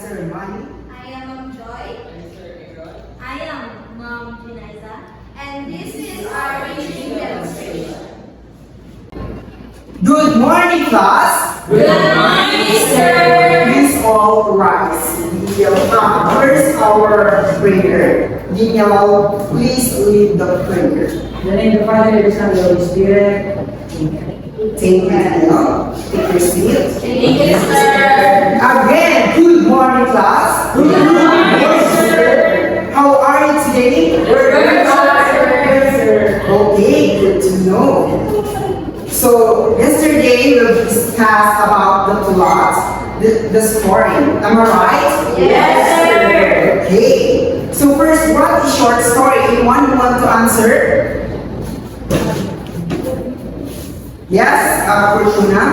ceremony. I am Ma'am Joy. I am Ma'am Jinaiza. And this is our reading demonstration. Good morning, class. Good morning, sir. Please all rise. We will first our prayer. Daniel, please lead the prayer. In the name of the Father, the Son, and the Holy Spirit. Thank you, Daniel. Take your seat. Thank you, sir. Again, good morning, class. Good morning, sir. How are you today? We're good, sir. Okay, good to know. So, yesterday we discussed about the plot, the story. Am I right? Yes, sir. Okay. So first, what is short story? Anyone who want to answer? Yes, Fortuna.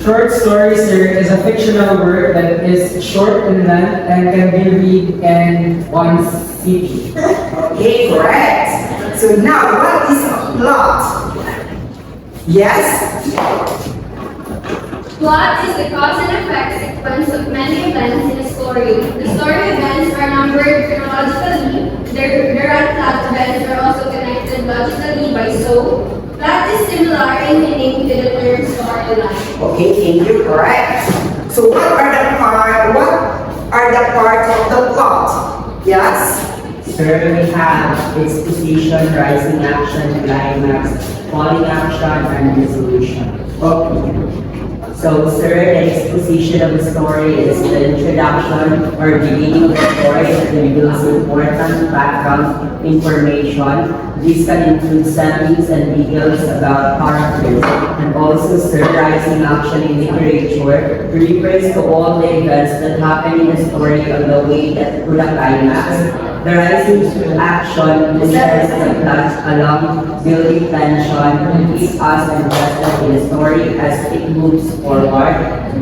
Short story, sir, is a fictional work that is short in length and can be read in one sitting. Okay, correct. So now, what is a plot? Yes? Plot is the cause and effect sequence of many events in a story. The story events are numbered chronologically. Their plot events are also connected logically by so. Plot is similar in meaning to the term storyline. Okay, thank you, correct. So what are the parts of the plot? Yes? Sir, we have exposition, rising action, climax, falling action, and resolution. Okay. So, sir, the exposition of the story is the introduction or beginning of the story that reveals important background information. This can include settings and details about characters. And also, sir, rising action in literature refers to all the events that happen in the story on the way to the climax. The rising action describes the plot along building tension and keeps us invested in the story as it moves forward.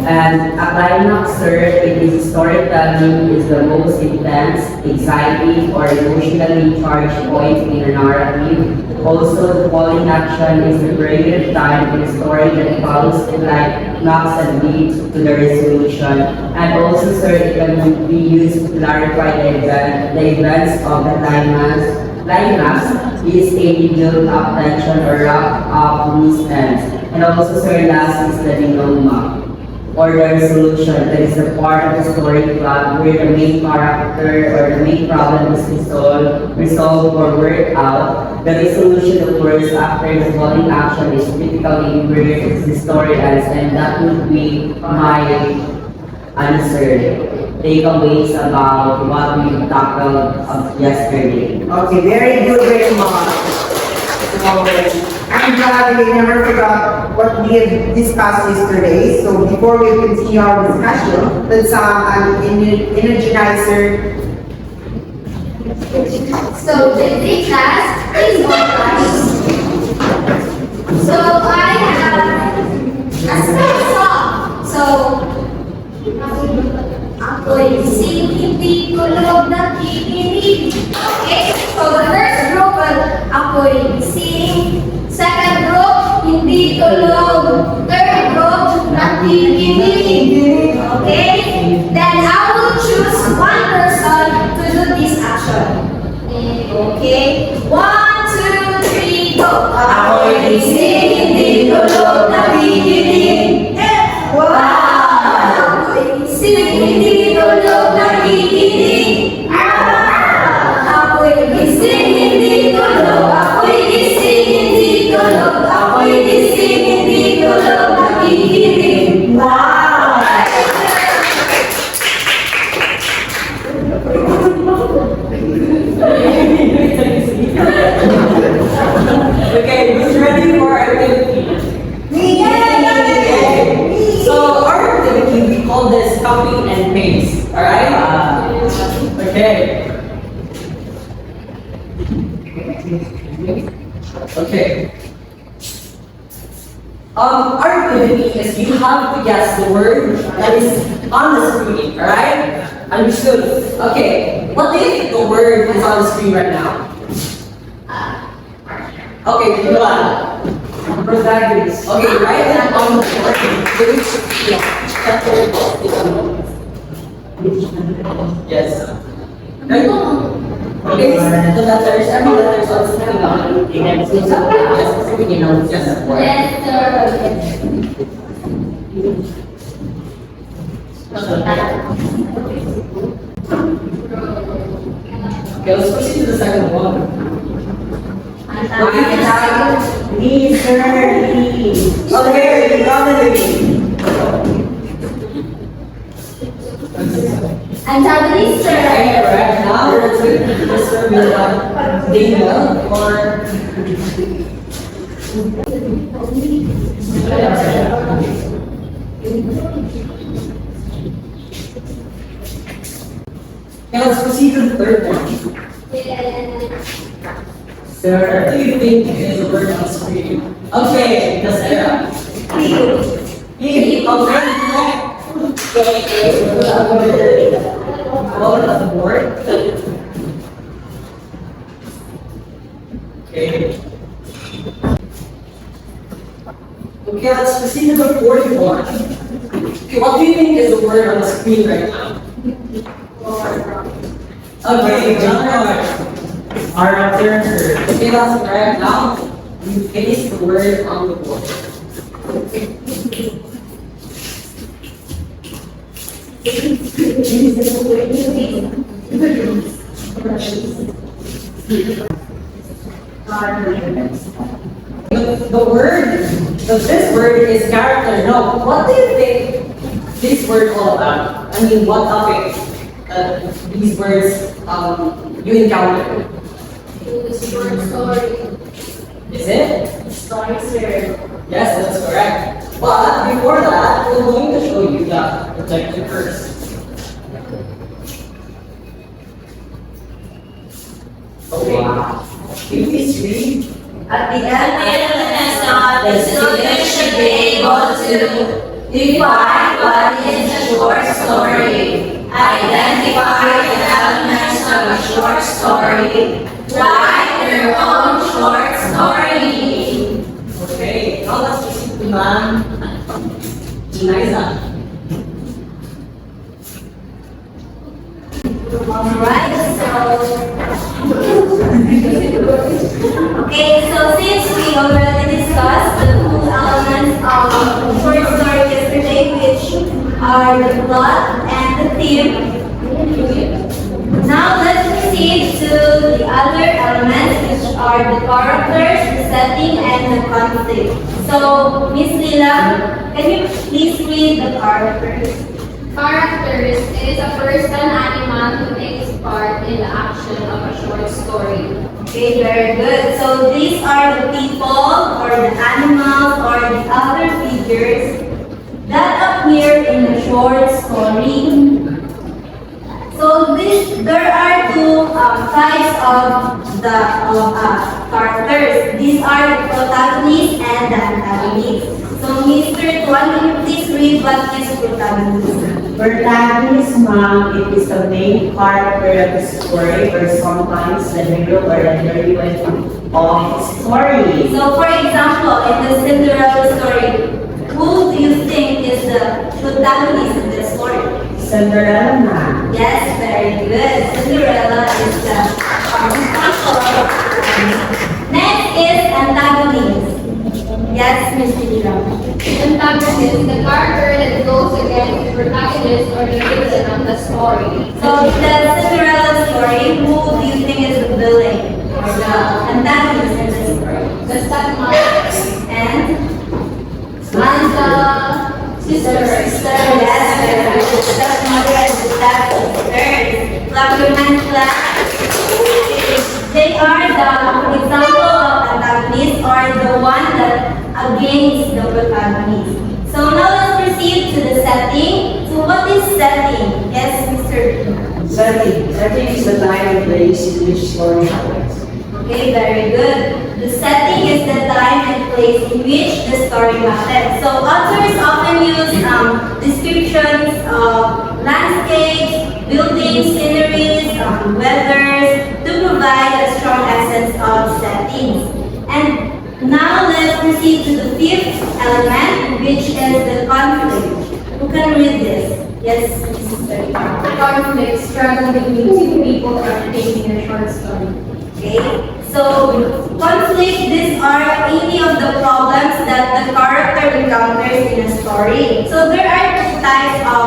And a climax, sir, it is storytelling is the most intense, exciting, or emotionally charged point in a narrative. Also, the falling action is the period of time in a story that follows the climax and leads to the resolution. And also, sir, it can be used to clarify the events of the climax. Climax is a build-up tension or wrap-up loose ends. And also, sir, last is the denouement, or the resolution. That is the part of the story plot where the main character or the main problem is resolved or worked out. The resolution occurs after the falling action is typically where the story ends, and that would be my answer. Takeaways about what we tackled yesterday. Okay, very good, very much. So, I'm glad we never forgot what we had discussed yesterday. So before we continue our discussion, let's energizer. So, the class is organized. So, I have a special song. So, ako'y hindi ko loob nakikinig. Okay? So, the first group, ako'y sing. Second group, hindi ko loob. Third group, nakikinig. Okay? Then, I will choose one person to do this action. Okay? 1, 2, 3, go! Ako'y sing, hindi ko loob nakikinig. Wow! Ako'y sing, hindi ko loob nakikinig. Ako'y gising, hindi ko loob. Ako'y gising, hindi ko loob. Ako'y gising, hindi ko loob nakikinig. Wow! Okay, who's ready for our activity? So our activity, we call this copy and paste. Alright? Okay. Okay. Our activity is you have to guess the word that is on the screen. Alright? Understood? Okay. What do you think the word is on the screen right now? Okay, go on. Protagonist. Okay, write that on the board. Yes. Right? Okay, the letters, every letter is also speaking out. Yes, speaking out, just support. Yes, Okay, let's proceed to the second one. Mr. Lee. Okay, probably. antagonist, sir. Okay, right now let's wait for Mr. Daniel or okay, let's proceed to the third one. Sir, what do you think is the word on screen? Okay, the Sarah. He already correct. What on the board? Okay. Okay, let's proceed to the fourth one. Okay, what do you think is the word on the screen right now? Okay, John. Our answer. Okay, that's correct. Now, you finish the word on the board. The word, this word is character. Now, what do you think this word all about? I mean, what topic these words you encounter? Short story. Is it? Story, sir. Yes, that's correct. But before that, we're going to show you the projector first. Okay. Can you please read? At the end of the lesson, the student should be able to define what is a short story, identify the elements of a short story, write your own short story. Okay, now let's proceed to Ma'am Eliza. Alright, so since we already discussed the two elements of short story yesterday, which are the plot and the theme, now let's proceed to the other elements, which are the characters, the setting, and the conflict. So, Miss Lila, can you please read the characters? Characters is a person, animal who takes part in the action of a short story. Okay, very good. So these are the people or the animals or the other figures that appear in a short story. So there are two types of the characters. These are the protagonist and the antagonist. So Mr. Tuan, can you please read what is protagonist? Protagonist, ma'am, it is the main character of the story, or sometimes the hero or the heroine of the story. So for example, in the Cinderella story, who do you think is the protagonist of the story? Cinderella, ma'am. Yes, very good. Cinderella is the example. Next is antagonist. Yes, Ms. Lila. Antagonist is the character that goes against the protagonist or the villain of the story. So the Cinderella story, who do you think is the villain or the antagonist in the story? The stepmother And and the sister. yes, very good. The stepmother and the stepsister. Clap your hands, clap. They are the example of antagonists or the one that against the protagonist. So now let's proceed to the setting. So what is setting? Yes, Mr. Setting. Setting is the time and place in which story happens. Okay, very good. The setting is the time and place in which the story happens. So authors often use descriptions of landscapes, buildings, sceneries, weathers to provide a strong essence of settings. And now let's proceed to the fifth element, which is the conflict. Who can read this? Yes, Mr. Conflict, struggle between two people are taking a short story. Okay, so conflict, these are any of the problems that the character encounters in a story. So there are two types of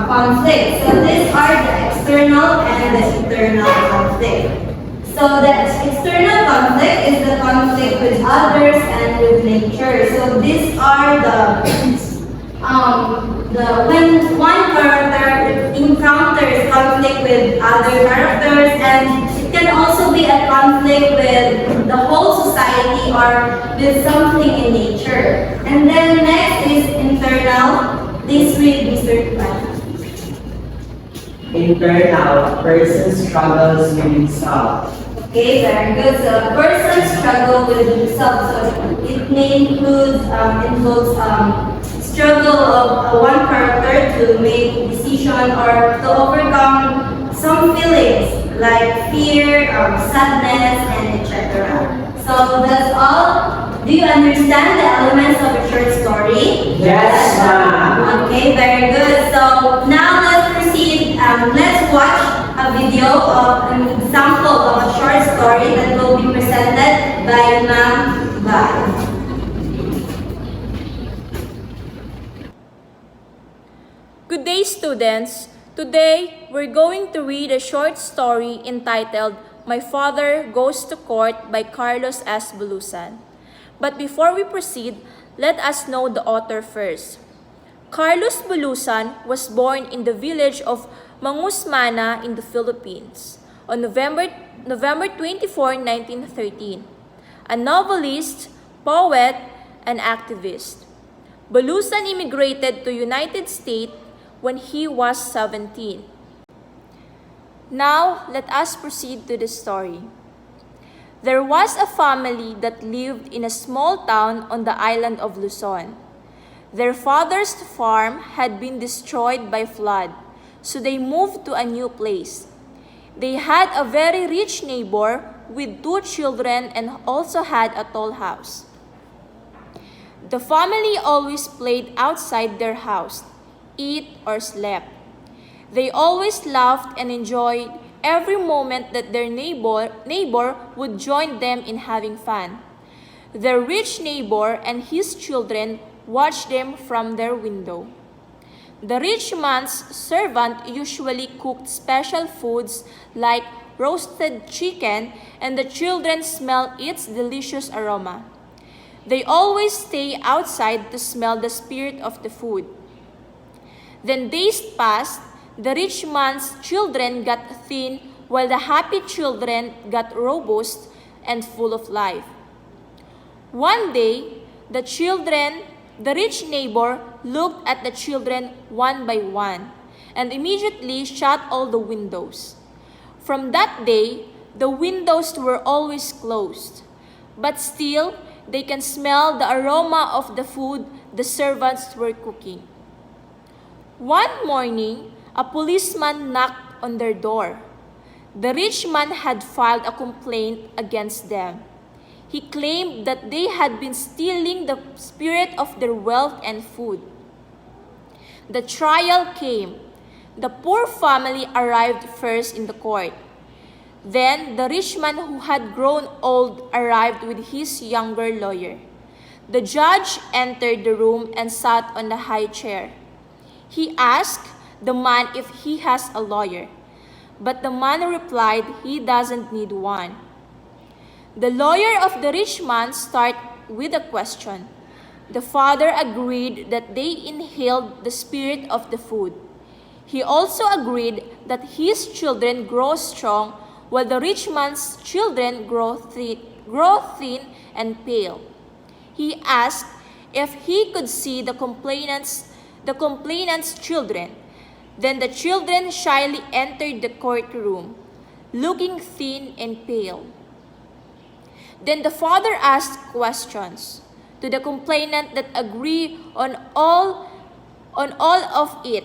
conflict. So these are the external and the internal conflict. So the external conflict is the conflict with others and with nature. So these are when one character encounters conflict with other characters, and it can also be a conflict with the whole society or with something in nature. And then next is internal. This read Mr. Tuan. Internal, person struggles with himself. Okay, very good. So a person struggle with himself. So it may include struggle of one character to make decision or to overcome some feelings like fear, sadness, and etc. So that's all. Do you understand the elements of a short story? Yes, ma'am. Okay, very good. So now let's proceed. Let's watch a video of an example of a short story that will be presented by Ma'am Bai. Good day, students. Today, we're going to read a short story entitled My Father Goes to Court by Carlos S. Bulusan. But before we proceed, let us know the author first. Carlos Bulusan was born in the village of Mangusmana in the Philippines on November 24, 1913. A novelist, poet, and activist. Bulusan immigrated to United States when he was 17. Now, let us proceed to the story. There was a family that lived in a small town on the island of Luzon. Their father's farm had been destroyed by flood, so they moved to a new place. They had a very rich neighbor with 2 children and also had a tall house. The family always played outside their house, eat or slept. They always laughed and enjoyed every moment that their neighbor would join them in having fun. Their rich neighbor and his children watched them from their window. The rich man's servant usually cooked special foods like roasted chicken, and the children smelled its delicious aroma. They always stay outside to smell the spirit of the food. Then days passed. The rich man's children got thin, while the happy children got robust and full of life. One day, the rich neighbor looked at the children one by one and immediately shut all the windows. From that day, the windows were always closed, but still they can smell the aroma of the food the servants were cooking. One morning, a policeman knocked on their door. The rich man had filed a complaint against them. He claimed that they had been stealing the spirit of their wealth and food. The trial came. The poor family arrived first in the court. Then the rich man who had grown old arrived with his younger lawyer. The judge entered the room and sat on the high chair. He asked the man if he has a lawyer, but the man replied he doesn't need one. The lawyer of the rich man started with a question. The father agreed that they inhaled the spirit of the food. He also agreed that his children grow strong, while the rich man's children grow thin and pale. He asked if he could see the complainant's children. Then the children shyly entered the courtroom, looking thin and pale. Then the father asked questions to the complainant that agree on all of it.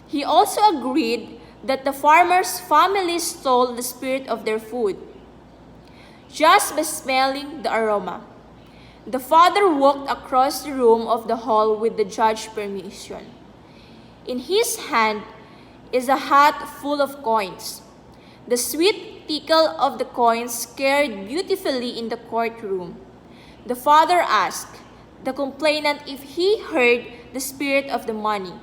He also agreed that the farmer's family stole the spirit of their food just by smelling the aroma. The father walked across the room of the hall with the judge's permission. In his hand is a hat full of coins. The sweet tinkle of the coins carried beautifully in the courtroom. The father asked the complainant if he heard the spirit of the money.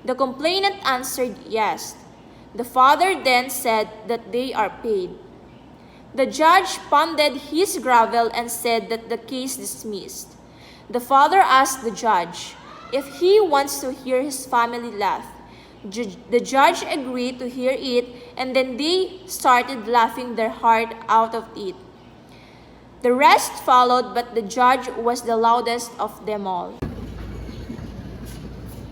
The complainant answered yes. The father then said that they are paid. The judge pounded his gavel and said that the case dismissed. The father asked the judge if he wants to hear his family laugh. The judge agreed to hear it, and then they started laughing their heart out of it. The rest followed, but the judge was the loudest of them all.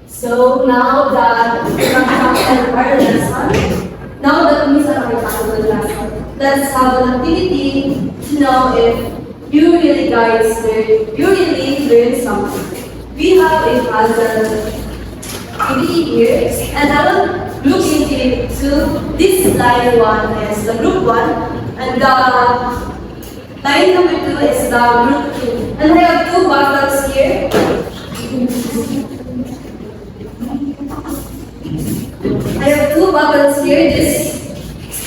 So now that we have started our lesson, now that we started our lesson, let's have an activity to know if you really learned something. We have a puzzle activity here, and I will look into this line 1 is the group 1, and the line number 2 is the group 2. And I have 2 bottles here. I have 2 bottles here. This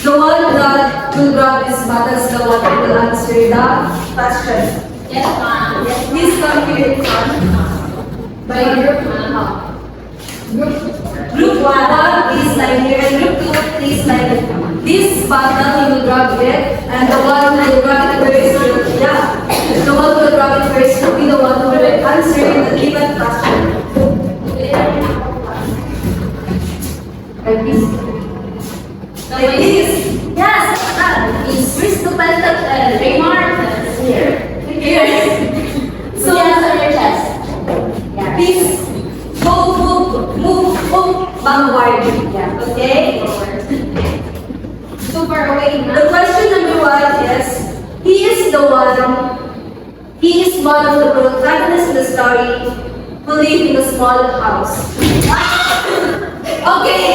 the one that will grab this bottle is the one that will answer the question. Yes, ma'am. Yes, Please come here in front. by group, ma'am. Group 1 is like here, and group 2 is like this bottle you will grab it, and the one who will grab it first will, the one who will grab it first will be the one who will answer the given question. Like this. Like this. Yes, that is Christopher remark here. Here. So answer your chest. Please move backward. Okay? Super away, The ma'am. question number 1 is, he is one of the protagonists in the story who live in a small house. Okay.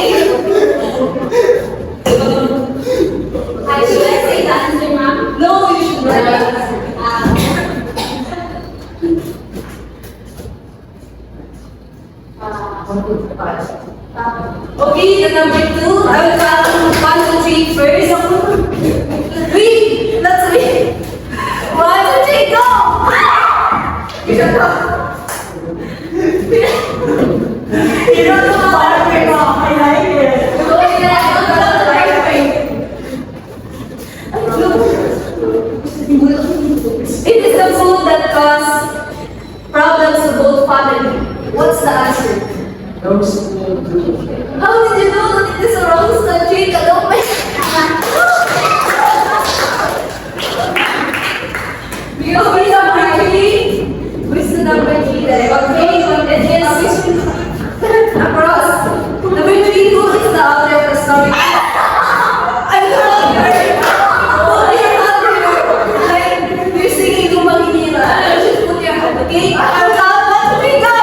Should I say the answer, ma'am? No, you should not. Okay, the number 2. I will count 1, 2, 3 first. Read. Let's read. 1, 2, 3, go. You don't know. You don't know how to pick up. I like it. Oh, yeah, I don't know the right way. It is the food that causes problems to both family. What's the answer? Those who How did you know that it is a roast tree? Who's the number 3? Okay, it is across. Number 3, who is the author of the story? I'm hungry. Oh, you're hungry. Like, you're singing Lumang Hinila. Just put your hand, okay? I'm not. 1, 2, 3, go!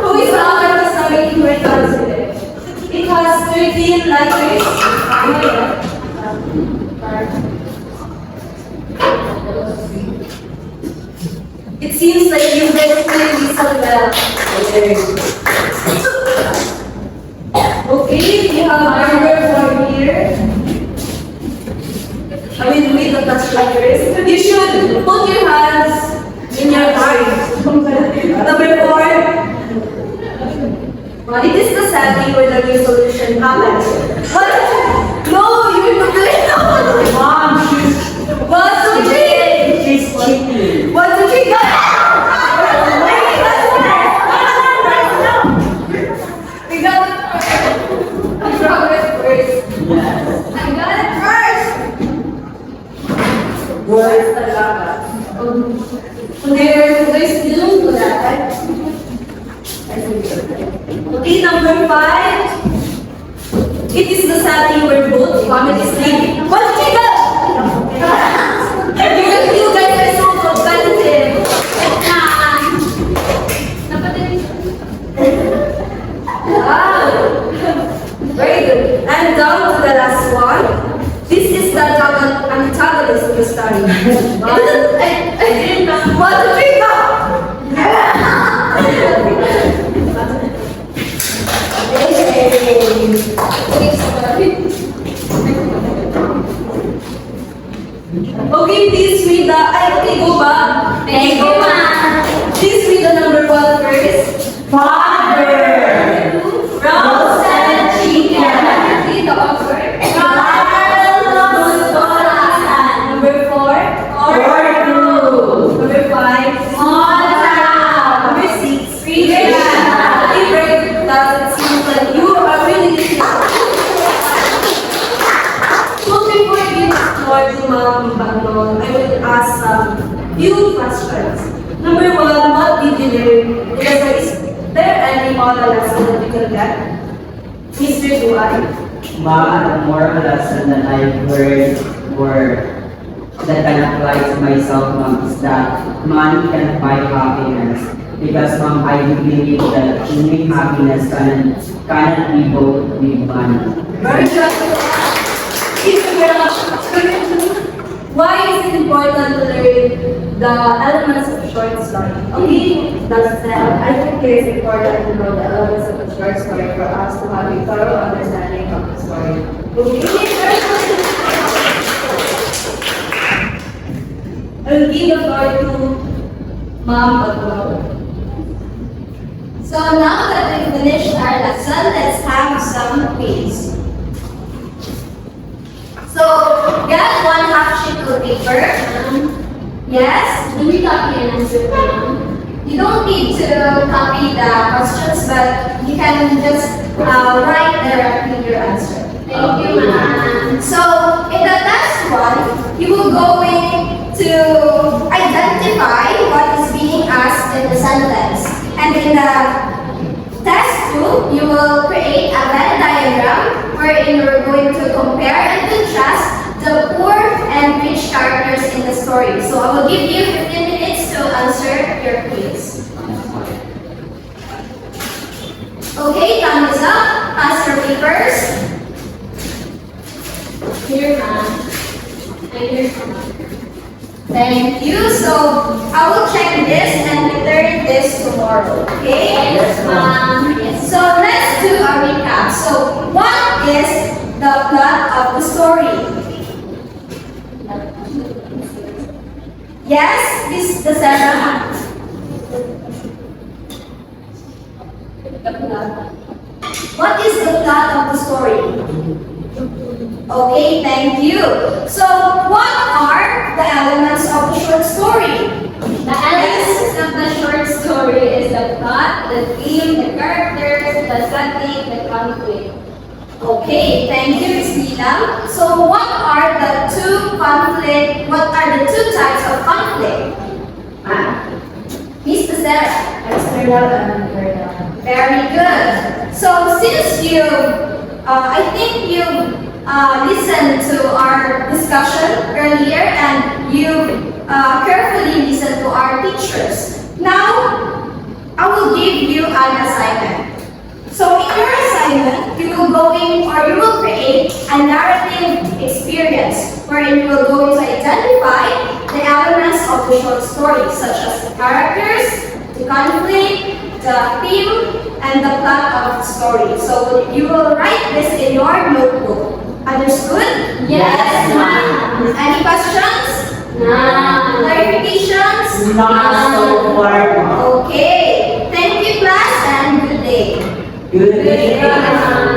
Who is the author of the story in word answer? It has 13 letters. It seems like you read clearly so well. Okay, we have our word here. I will read the question. You should put your hands in your heart. Number 4. It is the setting where the resolution happens. What? No, you're not doing it. Mom, she's 1, 2, 3. she's cheating. 1, 2, 3, go! We got it. I got it first. Yes. I got it first. Words There's still to that. Okay, number 5. It is the setting where both families live. 1, 2, 3, go! You guys are so competitive. Wow. Very good. And down to the last one. This is the antagonist of the story. I didn't know. 1, 2, 3, go! Father! Roasted chicken. Read the author. Carl Lustola. Number 4. Number 5. Small town. Number 6. Rich town. It seems like you are really listening. So before I give the floor to Ma'am Bagnon, I will ask some few questions. Number 1, what did you learn? Is there any moral lesson that you can get? Mr. Duan? Ma, the moral lesson that I've learned or that can apply to myself, ma'am, is that money can buy happiness. Because, ma'am, I do believe that only happiness cannot be bought with money. Very good. Why is it important to learn the elements of short story? Okay, that's I think it is important to know the elements of a short story for us to have a thorough understanding of the story. Okay, I will give the floor to Ma'am Bagnon. So now that we've finished our lesson, let's have some quiz. So get one half sheet of paper. Yes? Do we copy and answer now? You don't need to copy the questions, but you can just write directly your answer. Thank you, ma'am. So in the next one, you will going to identify what is being asked in the sentence. And in the test 2, you will create a Venn diagram wherein you're going to compare and contrast the poor and rich characters in the story. So I will give you 15 minutes to answer your quiz. Okay, time is up. Pass your papers. Here, ma'am. And here's ma'am. Thank you. So I will check this and return this tomorrow. Okay? Yes, ma'am. Yes. So let's do a recap. So what is the plot of the story? Yes, Miss Sarah. What is the plot of the story? Okay, thank you. So what are the elements of the short story? The elements of the short story is the plot, the theme, the characters, the setting, the conflict. Okay, thank you, Ms. Nila. So what are the two types of conflict? Ms. Sarah. External and internal. Very good. So since you, I think you listened to our discussion earlier and you carefully listened to our teachers. Now, I will give you an assignment. So in your assignment, you will create a narrative experience wherein you will go to identify the elements of the short story, such as the characters, the conflict, the theme, and the plot of the story. So you will write this in your notebook. Understood? Yes, ma'am. Any questions? No. Clarifications? Not so far, ma'am. Okay. Thank you, class, and good day. Good day. Ma'am.